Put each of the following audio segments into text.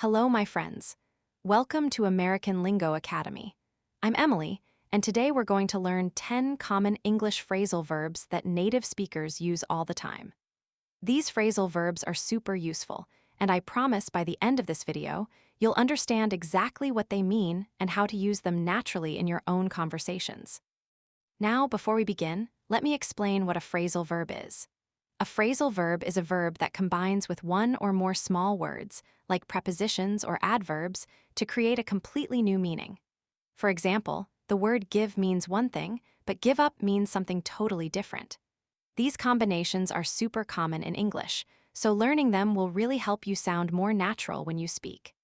Hello, my friends. Welcome to American Lingo Academy. I'm Emily, and today we're going to learn 10 common English phrasal verbs that native speakers use all the time. These phrasal verbs are super useful, and I promise by the end of this video, you'll understand exactly what they mean and how to use them naturally in your own conversations. Now, before we begin, let me explain what a phrasal verb is. A phrasal verb is a verb that combines with one or more small words, like prepositions or adverbs, to create a completely new meaning. For example, the word give means one thing, but give up means something totally different. These combinations are super common in English, so learning them will really help you sound more natural when you speak.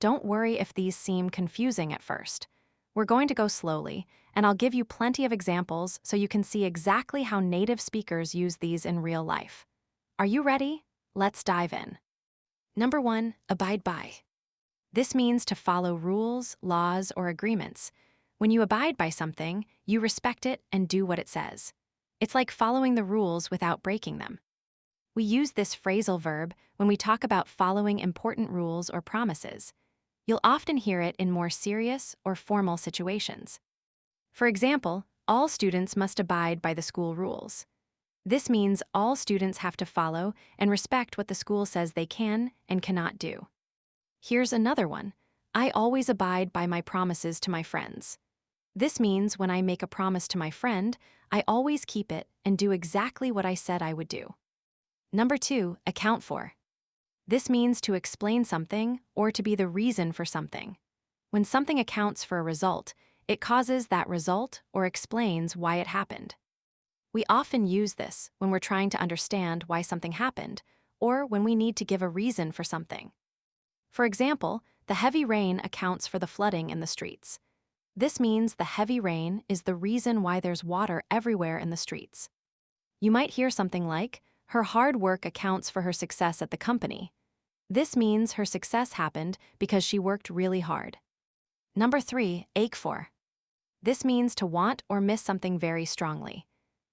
Don't worry if these seem confusing at first. We're going to go slowly, and I'll give you plenty of examples so you can see exactly how native speakers use these in real life. Are you ready? Let's dive in. Number 1, abide by. This means to follow rules, laws, or agreements. When you abide by something, you respect it and do what it says. It's like following the rules without breaking them. We use this phrasal verb when we talk about following important rules or promises. You'll often hear it in more serious or formal situations. For example, all students must abide by the school rules. This means all students have to follow and respect what the school says they can and cannot do. Here's another one. I always abide by my promises to my friends. This means when I make a promise to my friend, I always keep it and do exactly what I said I would do. Number 2, account for. This means to explain something or to be the reason for something. When something accounts for a result, it causes that result or explains why it happened. We often use this when we're trying to understand why something happened or when we need to give a reason for something. For example, the heavy rain accounts for the flooding in the streets. This means the heavy rain is the reason why there's water everywhere in the streets. You might hear something like, her hard work accounts for her success at the company. This means her success happened because she worked really hard. Number 3, ache for. This means to want or miss something very strongly.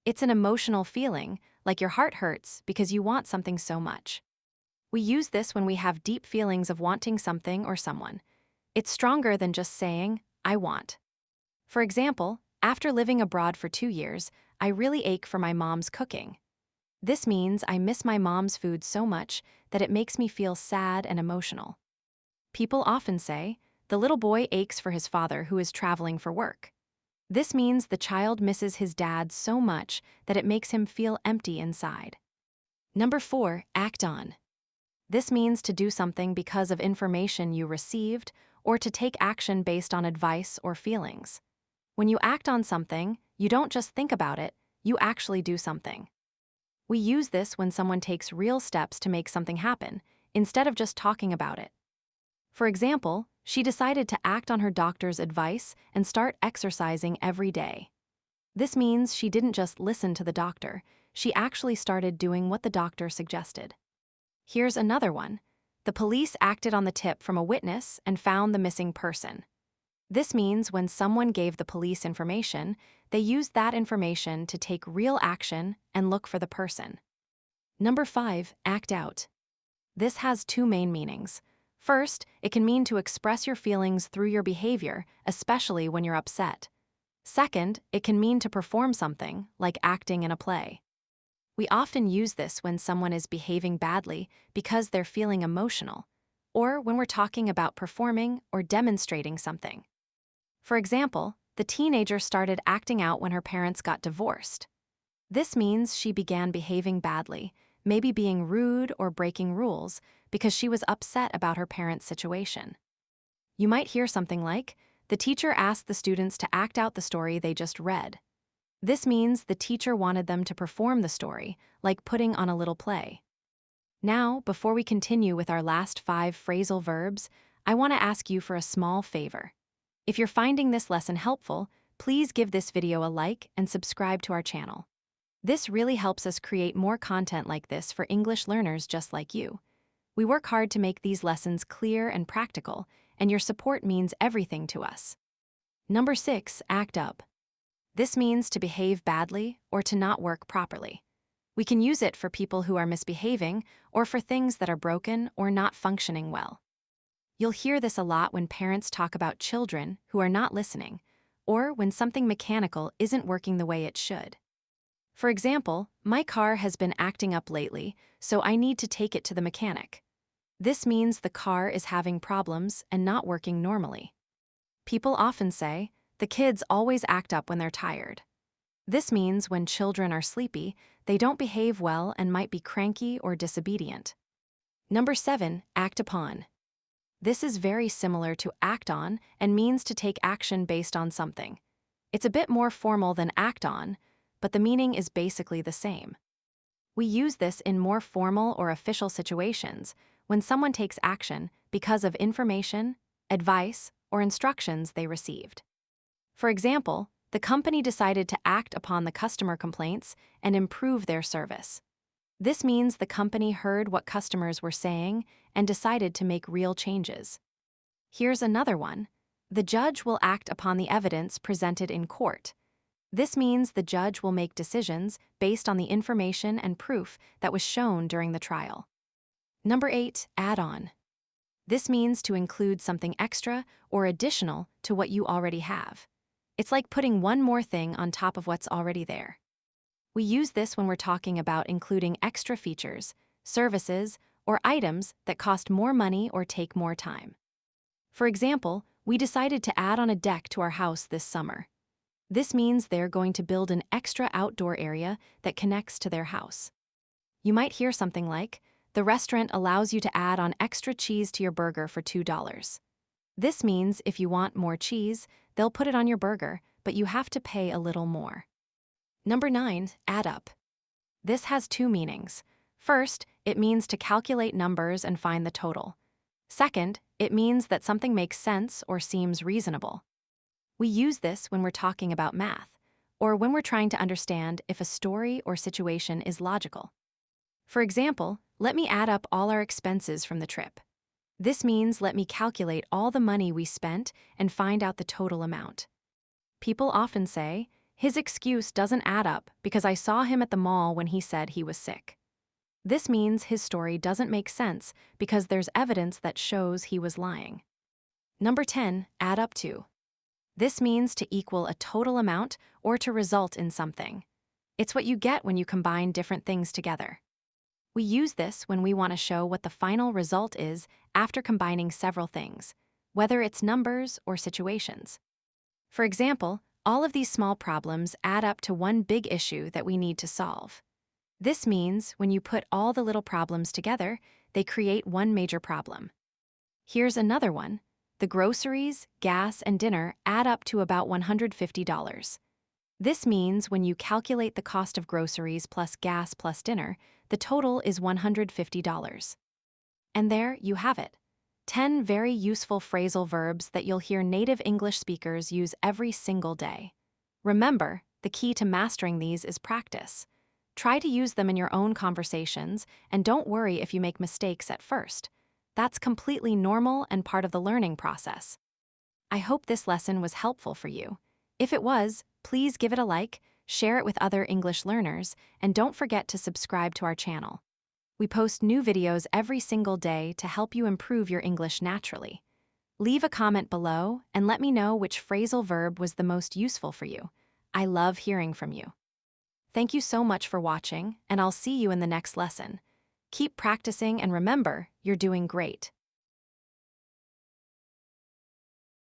It's an emotional feeling, like your heart hurts because you want something so much. We use this when we have deep feelings of wanting something or someone. It's stronger than just saying, I want. For example, after living abroad for 2 years, I really ache for my mom's cooking. This means I miss my mom's food so much that it makes me feel sad and emotional. People often say, the little boy aches for his father who is traveling for work. This means the child misses his dad so much that it makes him feel empty inside. Number 4, act on. This means to do something because of information you received or to take action based on advice or feelings. When you act on something, you don't just think about it, you actually do something. We use this when someone takes real steps to make something happen, instead of just talking about it. For example, she decided to act on her doctor's advice and start exercising every day. This means she didn't just listen to the doctor, she actually started doing what the doctor suggested. Here's another one. The police acted on the tip from a witness and found the missing person. This means when someone gave the police information, they used that information to take real action and look for the person. Number 5, act out. This has 2 main meanings. First, it can mean to express your feelings through your behavior, especially when you're upset. Second, it can mean to perform something, like acting in a play. We often use this when someone is behaving badly because they're feeling emotional, or when we're talking about performing or demonstrating something. For example, the teenager started acting out when her parents got divorced. This means she began behaving badly, maybe being rude or breaking rules, because she was upset about her parents' situation. You might hear something like, the teacher asked the students to act out the story they just read. This means the teacher wanted them to perform the story, like putting on a little play. Now, before we continue with our last 5 phrasal verbs, I want to ask you for a small favor. If you're finding this lesson helpful, please give this video a like and subscribe to our channel. This really helps us create more content like this for English learners just like you. We work hard to make these lessons clear and practical, and your support means everything to us. Number 6, act up. This means to behave badly or to not work properly. We can use it for people who are misbehaving or for things that are broken or not functioning well. You'll hear this a lot when parents talk about children who are not listening, or when something mechanical isn't working the way it should. For example, my car has been acting up lately, so I need to take it to the mechanic. This means the car is having problems and not working normally. People often say, the kids always act up when they're tired. This means when children are sleepy, they don't behave well and might be cranky or disobedient. Number 7, act upon. This is very similar to act on and means to take action based on something. It's a bit more formal than act on, but the meaning is basically the same. We use this in more formal or official situations when someone takes action because of information, advice, or instructions they received. For example, the company decided to act upon the customer complaints and improve their service. This means the company heard what customers were saying and decided to make real changes. Here's another one. The judge will act upon the evidence presented in court. This means the judge will make decisions based on the information and proof that was shown during the trial. Number 8, add on. This means to include something extra or additional to what you already have. It's like putting one more thing on top of what's already there. We use this when we're talking about including extra features, services, or items that cost more money or take more time. For example, we decided to add on a deck to our house this summer. This means they're going to build an extra outdoor area that connects to their house. You might hear something like, the restaurant allows you to add on extra cheese to your burger for $2. This means if you want more cheese, they'll put it on your burger, but you have to pay a little more. Number 9, add up. This has two meanings. First, it means to calculate numbers and find the total. Second, it means that something makes sense or seems reasonable. We use this when we're talking about math, or when we're trying to understand if a story or situation is logical. For example, let me add up all our expenses from the trip. This means let me calculate all the money we spent and find out the total amount. People often say, his excuse doesn't add up because I saw him at the mall when he said he was sick. This means his story doesn't make sense because there's evidence that shows he was lying. Number 10, add up to. This means to equal a total amount or to result in something. It's what you get when you combine different things together. We use this when we want to show what the final result is after combining several things, whether it's numbers or situations. For example, all of these small problems add up to one big issue that we need to solve. This means when you put all the little problems together, they create one major problem. Here's another one. The groceries, gas, and dinner add up to about $150. This means when you calculate the cost of groceries plus gas plus dinner, the total is $150. And there you have it. 10 very useful phrasal verbs that you'll hear native English speakers use every single day. Remember, the key to mastering these is practice. Try to use them in your own conversations, and don't worry if you make mistakes at first. That's completely normal and part of the learning process. I hope this lesson was helpful for you. If it was, please give it a like, share it with other English learners, and don't forget to subscribe to our channel. We post new videos every single day to help you improve your English naturally. Leave a comment below and let me know which phrasal verb was the most useful for you. I love hearing from you. Thank you so much for watching, and I'll see you in the next lesson. Keep practicing and remember, you're doing great.